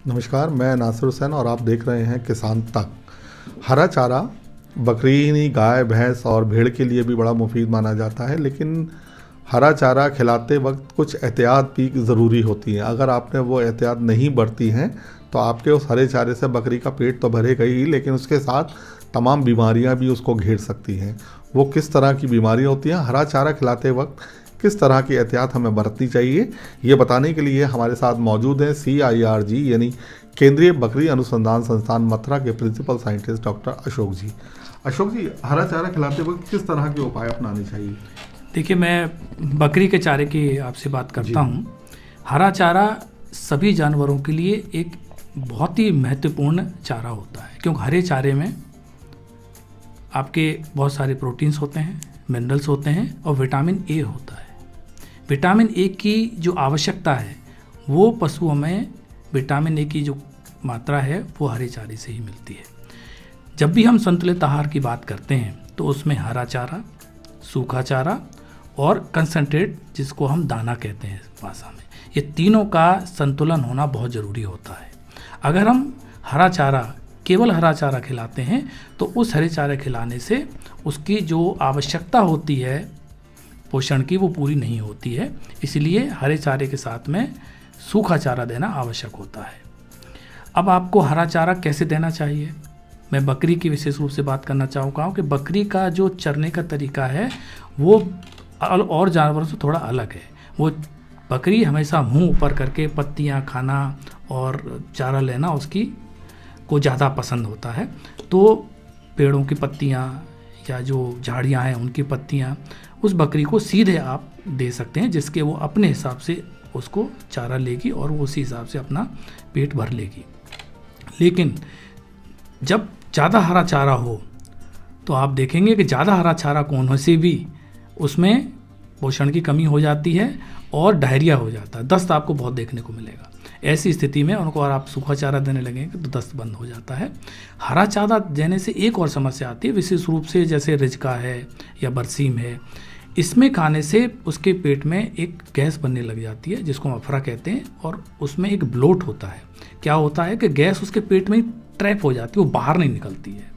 नमस्कार, मैं नासिर हुसैन और आप देख रहे हैं किसान तक। हरा चारा बकरी, गाय, भैंस और भेड़ के लिए भी बड़ा मुफीद माना जाता है, लेकिन हरा चारा खिलाते वक्त कुछ एहतियात भी ज़रूरी होती है। अगर आपने वो एहतियात नहीं बरती हैं तो आपके उस हरे चारे से बकरी का पेट तो भरेगा ही, लेकिन उसके साथ तमाम बीमारियां भी उसको घेर सकती हैं। वो किस तरह की बीमारियां होती हैं, हरा चारा खिलाते वक्त किस तरह की एहतियात हमें बरतनी चाहिए, ये बताने के लिए हमारे साथ मौजूद हैं CIRG यानी केंद्रीय बकरी अनुसंधान संस्थान मथुरा के प्रिंसिपल साइंटिस्ट डॉक्टर अशोक जी। अशोक जी, हरा चारा खिलाते वक्त किस तरह के उपाय अपनाने चाहिए? देखिए, मैं बकरी के चारे की आपसे बात करता हूँ। हरा चारा सभी जानवरों के लिए एक बहुत ही महत्वपूर्ण चारा होता है, क्योंकि हरे चारे में आपके बहुत सारे प्रोटीन्स होते हैं, मिनरल्स होते हैं और विटामिन ए होता है। विटामिन ए की जो आवश्यकता है वो पशुओं में विटामिन ए की जो मात्रा है वो हरे चारे से ही मिलती है। जब भी हम संतुलित आहार की बात करते हैं तो उसमें हरा चारा, सूखा चारा और कंसंट्रेट, जिसको हम दाना कहते हैं भाषा में, ये तीनों का संतुलन होना बहुत ज़रूरी होता है। अगर हम केवल हरा चारा खिलाते हैं तो उस हरे चारे खिलाने से उसकी जो आवश्यकता होती है पोषण की वो पूरी नहीं होती है। इसलिए हरे चारे के साथ में सूखा चारा देना आवश्यक होता है। अब आपको हरा चारा कैसे देना चाहिए, मैं बकरी की विशेष रूप से बात करना चाहूँगा कि बकरी का जो चरने का तरीका है वो और जानवरों से थोड़ा अलग है। वो बकरी हमेशा मुंह ऊपर करके पत्तियाँ खाना और चारा लेना उसकी को ज़्यादा पसंद होता है। तो पेड़ों की पत्तियाँ या जो झाड़ियाँ हैं उनकी पत्तियाँ उस बकरी को सीधे आप दे सकते हैं, जिसके वो अपने हिसाब से उसको चारा लेगी और वो उसी हिसाब से अपना पेट भर लेगी। लेकिन जब ज़्यादा हरा चारा हो तो आप देखेंगे कि ज़्यादा हरा चारा होने से भी उसमें पोषण की कमी हो जाती है और डायरिया हो जाता है, दस्त आपको बहुत देखने को मिलेगा। ऐसी स्थिति में उनको और आप सूखा चारा देने लगेंगे तो दस्त बंद हो जाता है। हरा चारा देने से एक और समस्या आती है, विशेष रूप से जैसे रिजका है या बरसीम है, इसमें खाने से उसके पेट में एक गैस बनने लग जाती है जिसको हम अफरा कहते हैं, और उसमें एक ब्लोट होता है। क्या होता है कि गैस उसके पेट में ही ट्रैप हो जाती है, वो बाहर नहीं निकलती है।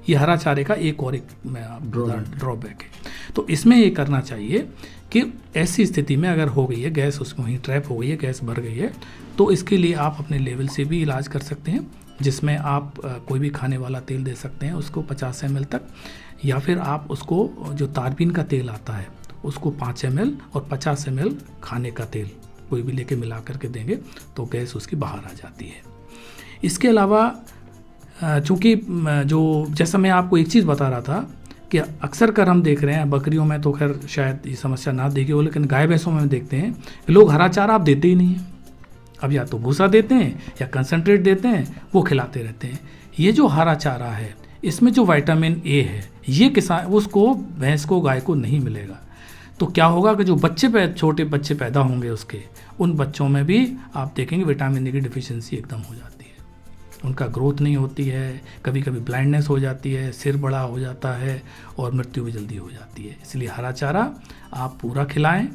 ये हरा चारे का एक ड्रॉबैक है। तो इसमें ये करना चाहिए कि ऐसी स्थिति में अगर हो गई है गैस, उसमें वहीं ट्रैप हो गई है, गैस भर गई है, तो इसके लिए आप अपने लेवल से भी इलाज कर सकते हैं, जिसमें आप कोई भी खाने वाला तेल दे सकते हैं उसको 50 ml तक, या फिर आप उसको जो तारपीन का तेल आता है उसको 5 ml और 50 ml खाने का तेल कोई भी लेके मिला करके देंगे तो गैस उसकी बाहर आ जाती है। इसके अलावा चूँकि जो जैसा मैं आपको एक चीज़ बता रहा था कि अक्सर कर हम देख रहे हैं, बकरियों में तो खैर शायद ये समस्या ना देखी हो, लेकिन गाय भैंसों में देखते हैं कि लोग हरा चारा आप देते ही नहीं हैं। अब या तो भूसा देते हैं या कंसंट्रेट देते हैं, वो खिलाते रहते हैं। ये जो हरा चारा है इसमें जो विटामिन ए है ये किसान उसको भैंस को, गाय को नहीं मिलेगा। तो क्या होगा कि जो छोटे बच्चे पैदा होंगे उसके, उन बच्चों में भी आप देखेंगे विटामिन ए की डिफिशियंसी एकदम हो जाती है, उनका ग्रोथ नहीं होती है, कभी कभी ब्लाइंडनेस हो जाती है, सिर बड़ा हो जाता है और मृत्यु भी जल्दी हो जाती है। इसलिए हरा चारा आप पूरा खिलाएं,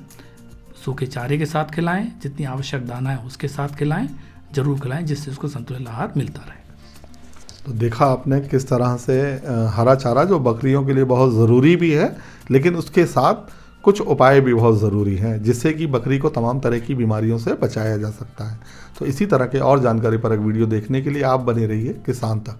सूखे चारे के साथ खिलाएं, जितनी आवश्यक दाना है उसके साथ खिलाएं, जरूर खिलाएं, जिससे उसको संतुलित आहार मिलता रहे। तो देखा आपने किस तरह से हरा चारा जो बकरियों के लिए बहुत ज़रूरी भी है, लेकिन उसके साथ कुछ उपाय भी बहुत ज़रूरी हैं जिससे कि बकरी को तमाम तरह की बीमारियों से बचाया जा सकता है। तो इसी तरह के और जानकारी पर एक वीडियो देखने के लिए आप बने रहिए किसान तक।